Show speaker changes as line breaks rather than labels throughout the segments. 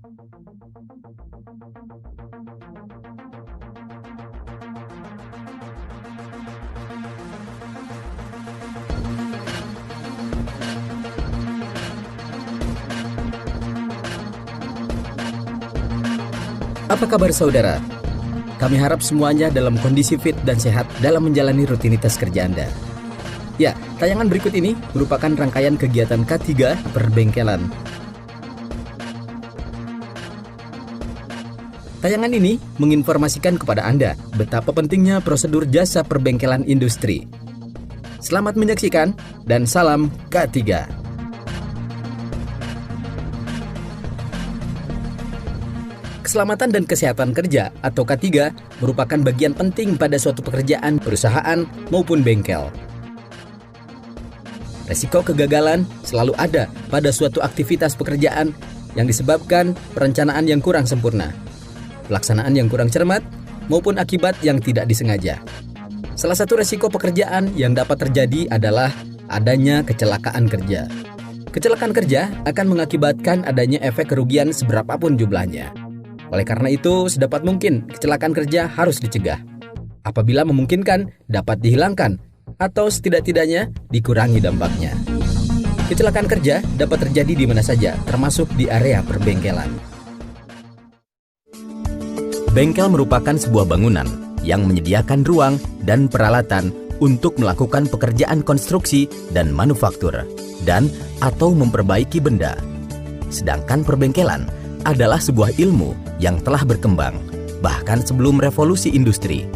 Apa kabar saudara? Kami harap semuanya dalam kondisi fit dan sehat dalam menjalani rutinitas kerja Anda. Ya, tayangan berikut ini merupakan rangkaian kegiatan K3 Perbengkelan. Tayangan ini menginformasikan kepada Anda betapa pentingnya prosedur jasa perbengkelan industri. Selamat menyaksikan dan salam K3. Keselamatan dan kesehatan kerja atau K3 merupakan bagian penting pada suatu pekerjaan, perusahaan, maupun bengkel. Resiko kegagalan selalu ada pada suatu aktivitas pekerjaan yang disebabkan perencanaan yang kurang sempurna, pelaksanaan yang kurang cermat, maupun akibat yang tidak disengaja. Salah satu resiko pekerjaan yang dapat terjadi adalah adanya kecelakaan kerja. Kecelakaan kerja akan mengakibatkan adanya efek kerugian seberapapun jumlahnya. Oleh karena itu, sedapat mungkin kecelakaan kerja harus dicegah. Apabila memungkinkan, dapat dihilangkan atau setidak-tidaknya dikurangi dampaknya. Kecelakaan kerja dapat terjadi di mana saja, termasuk di area perbengkelan. Bengkel merupakan sebuah bangunan yang menyediakan ruang dan peralatan untuk melakukan pekerjaan konstruksi dan manufaktur dan atau memperbaiki benda. Sedangkan perbengkelan adalah sebuah ilmu yang telah berkembang bahkan sebelum revolusi industri.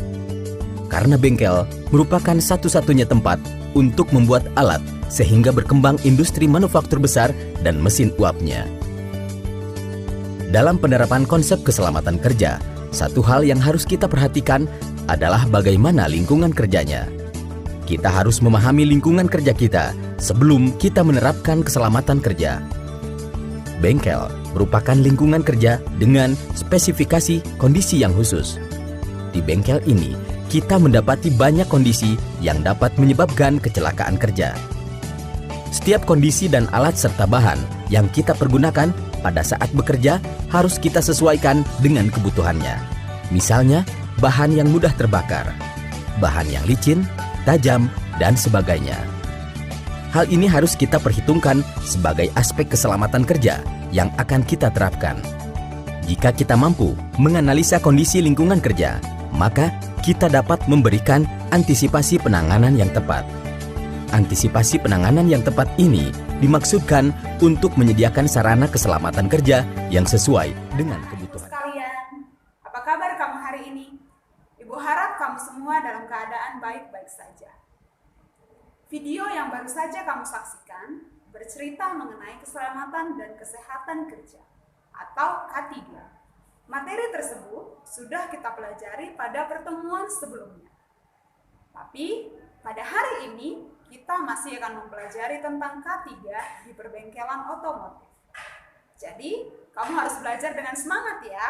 Karena bengkel merupakan satu-satunya tempat untuk membuat alat sehingga berkembang industri manufaktur besar dan mesin uapnya. Dalam penerapan konsep keselamatan kerja, satu hal yang harus kita perhatikan adalah bagaimana lingkungan kerjanya. Kita harus memahami lingkungan kerja kita sebelum kita menerapkan keselamatan kerja. Bengkel merupakan lingkungan kerja dengan spesifikasi kondisi yang khusus. Di bengkel ini, kita mendapati banyak kondisi yang dapat menyebabkan kecelakaan kerja. Setiap kondisi dan alat serta bahan yang kita pergunakan pada saat bekerja harus kita sesuaikan dengan kebutuhannya. Misalnya, bahan yang mudah terbakar, bahan yang licin, tajam, dan sebagainya. Hal ini harus kita perhitungkan sebagai aspek keselamatan kerja yang akan kita terapkan. Jika kita mampu menganalisa kondisi lingkungan kerja, maka kita dapat memberikan antisipasi penanganan yang tepat. Antisipasi penanganan yang tepat ini dimaksudkan untuk menyediakan sarana keselamatan kerja yang sesuai dengan kebutuhan.
Sekalian, apa kabar kamu hari ini? Ibu harap kamu semua dalam keadaan baik-baik saja. Video yang baru saja kamu saksikan bercerita mengenai keselamatan dan kesehatan kerja atau K3. Materi tersebut sudah kita pelajari pada pertemuan sebelumnya. Tapi pada hari ini kita masih akan mempelajari tentang K3 di perbengkelan otomotif. Jadi, kamu harus belajar dengan semangat ya.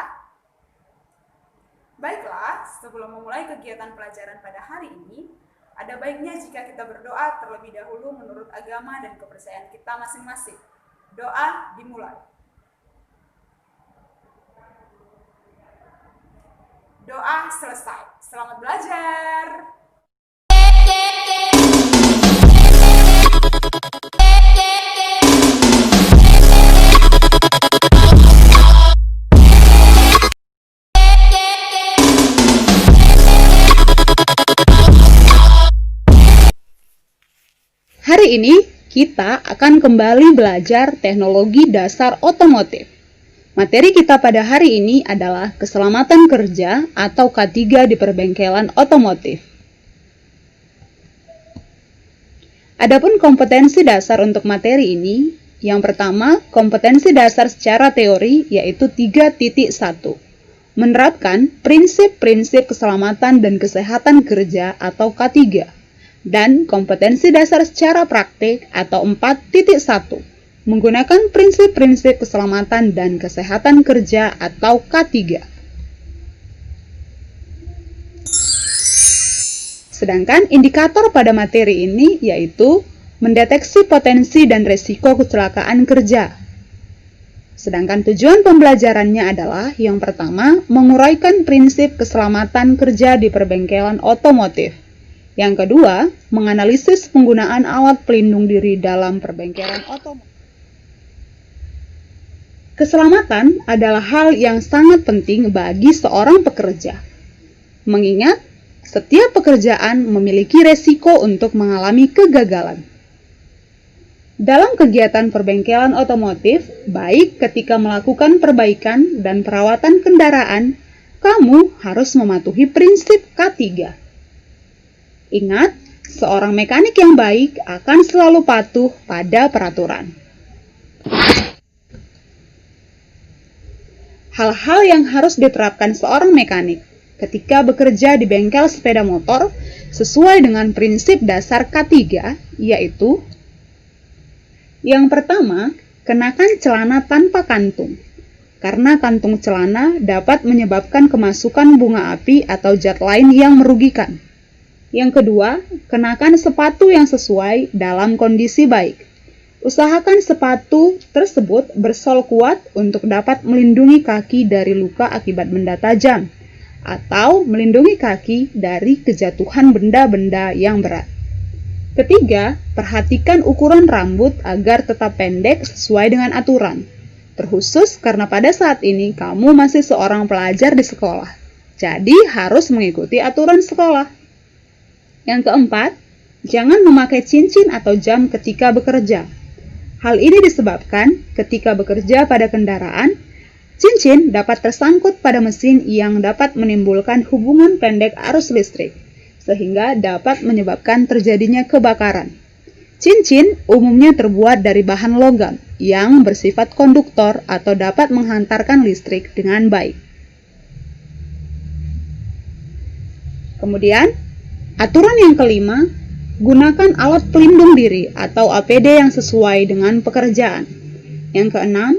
Baiklah, sebelum memulai kegiatan pelajaran pada hari ini, ada baiknya jika kita berdoa terlebih dahulu menurut agama dan kepercayaan kita masing-masing. Doa dimulai. Doa selesai. Selamat belajar.
Hari ini kita akan kembali belajar teknologi dasar otomotif. Materi kita pada hari ini adalah keselamatan kerja atau K3 di perbengkelan otomotif. Adapun kompetensi dasar untuk materi ini, yang pertama, kompetensi dasar secara teori yaitu 3.1. Menerapkan prinsip-prinsip keselamatan dan kesehatan kerja atau K3. Dan kompetensi dasar secara praktik atau 4.1. Menggunakan prinsip-prinsip keselamatan dan kesehatan kerja atau K3. Sedangkan indikator pada materi ini yaitu mendeteksi potensi dan resiko kecelakaan kerja. Sedangkan tujuan pembelajarannya adalah yang pertama, menguraikan prinsip keselamatan kerja di perbengkelan otomotif. Yang kedua, menganalisis penggunaan alat pelindung diri dalam perbengkelan otomotif. Keselamatan adalah hal yang sangat penting bagi seorang pekerja. Mengingat, setiap pekerjaan memiliki resiko untuk mengalami kegagalan. Dalam kegiatan perbengkelan otomotif, baik ketika melakukan perbaikan dan perawatan kendaraan, kamu harus mematuhi prinsip K3. Ingat, seorang mekanik yang baik akan selalu patuh pada peraturan. Hal-hal yang harus diterapkan seorang mekanik ketika bekerja di bengkel sepeda motor sesuai dengan prinsip dasar K3, yaitu yang pertama, kenakan celana tanpa kantung, karena kantung celana dapat menyebabkan kemasukan bunga api atau zat lain yang merugikan. Yang kedua, kenakan sepatu yang sesuai dalam kondisi baik. Usahakan sepatu tersebut bersol kuat untuk dapat melindungi kaki dari luka akibat benda tajam, atau melindungi kaki dari kejatuhan benda-benda yang berat. Ketiga, perhatikan ukuran rambut agar tetap pendek sesuai dengan aturan, terkhusus karena pada saat ini kamu masih seorang pelajar di sekolah, jadi harus mengikuti aturan sekolah. Yang keempat, jangan memakai cincin atau jam ketika bekerja. Hal ini disebabkan ketika bekerja pada kendaraan, cincin dapat tersangkut pada mesin yang dapat menimbulkan hubungan pendek arus listrik, sehingga dapat menyebabkan terjadinya kebakaran. Cincin umumnya terbuat dari bahan logam yang bersifat konduktor atau dapat menghantarkan listrik dengan baik. Kemudian, aturan yang kelima, gunakan alat pelindung diri atau APD yang sesuai dengan pekerjaan. Yang keenam,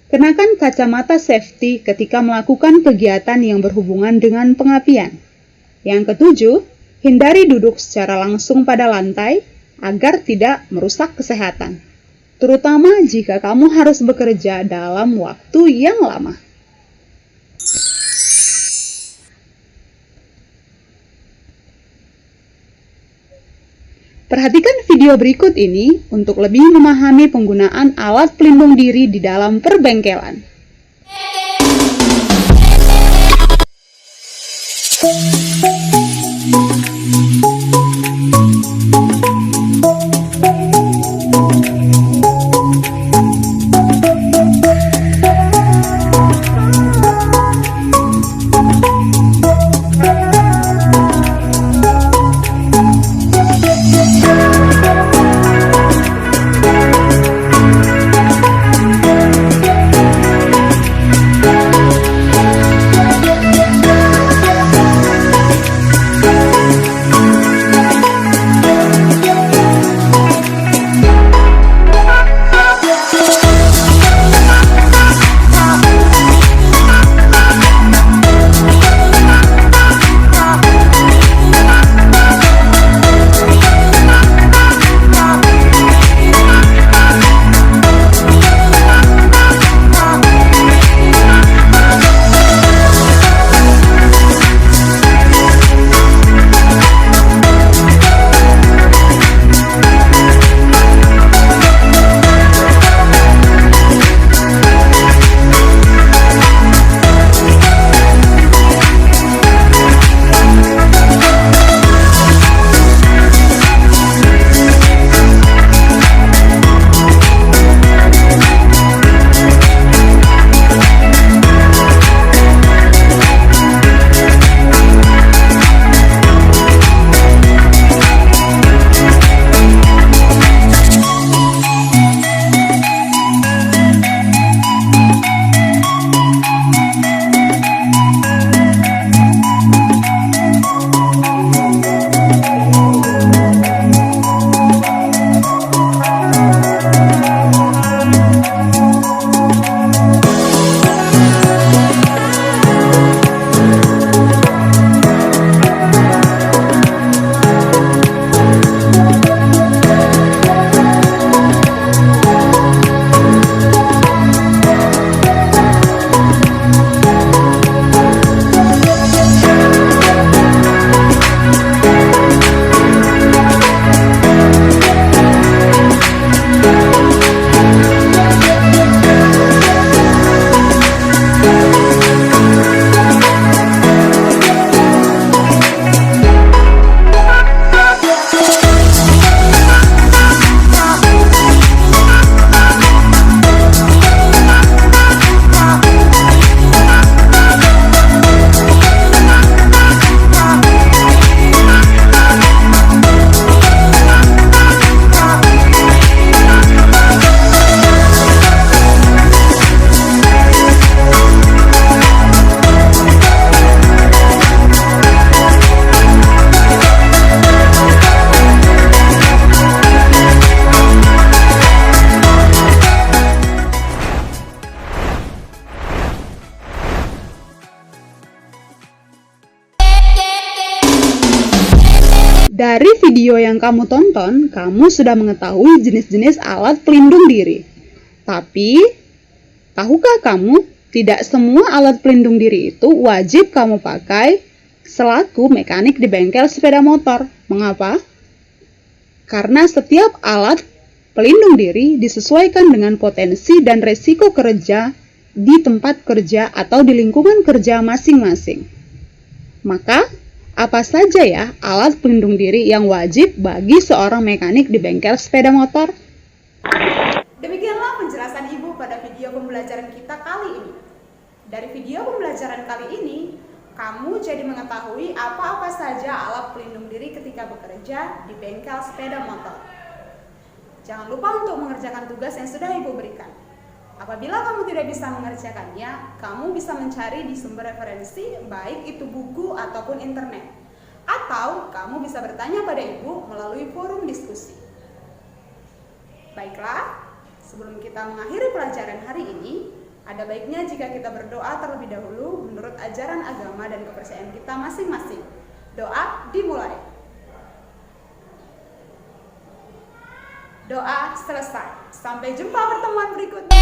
kenakan kacamata safety ketika melakukan kegiatan yang berhubungan dengan pengapian. Yang ketujuh, hindari duduk secara langsung pada lantai agar tidak merusak kesehatan, terutama jika kamu harus bekerja dalam waktu yang lama. Perhatikan video berikut ini untuk lebih memahami penggunaan alat pelindung diri di dalam perbengkelan. Dari video yang kamu tonton, kamu sudah mengetahui jenis-jenis alat pelindung diri. Tapi, tahukah kamu, tidak semua alat pelindung diri itu wajib kamu pakai selaku mekanik di bengkel sepeda motor. Mengapa? Karena setiap alat pelindung diri disesuaikan dengan potensi dan resiko kerja di tempat kerja atau di lingkungan kerja masing-masing. Maka, apa saja ya alat pelindung diri yang wajib bagi seorang mekanik di bengkel sepeda motor?
Demikianlah penjelasan Ibu pada video pembelajaran kita kali ini. Dari video pembelajaran kali ini, kamu jadi mengetahui apa-apa saja alat pelindung diri ketika bekerja di bengkel sepeda motor. Jangan lupa untuk mengerjakan tugas yang sudah Ibu berikan. Apabila kamu tidak bisa mengerjakannya, kamu bisa mencari di sumber referensi, baik itu buku ataupun internet. Atau kamu bisa bertanya pada Ibu melalui forum diskusi. Baiklah, sebelum kita mengakhiri pelajaran hari ini, ada baiknya jika kita berdoa terlebih dahulu menurut ajaran agama dan kepercayaan kita masing-masing. Doa dimulai. Doa selesai. Sampai jumpa pertemuan berikutnya.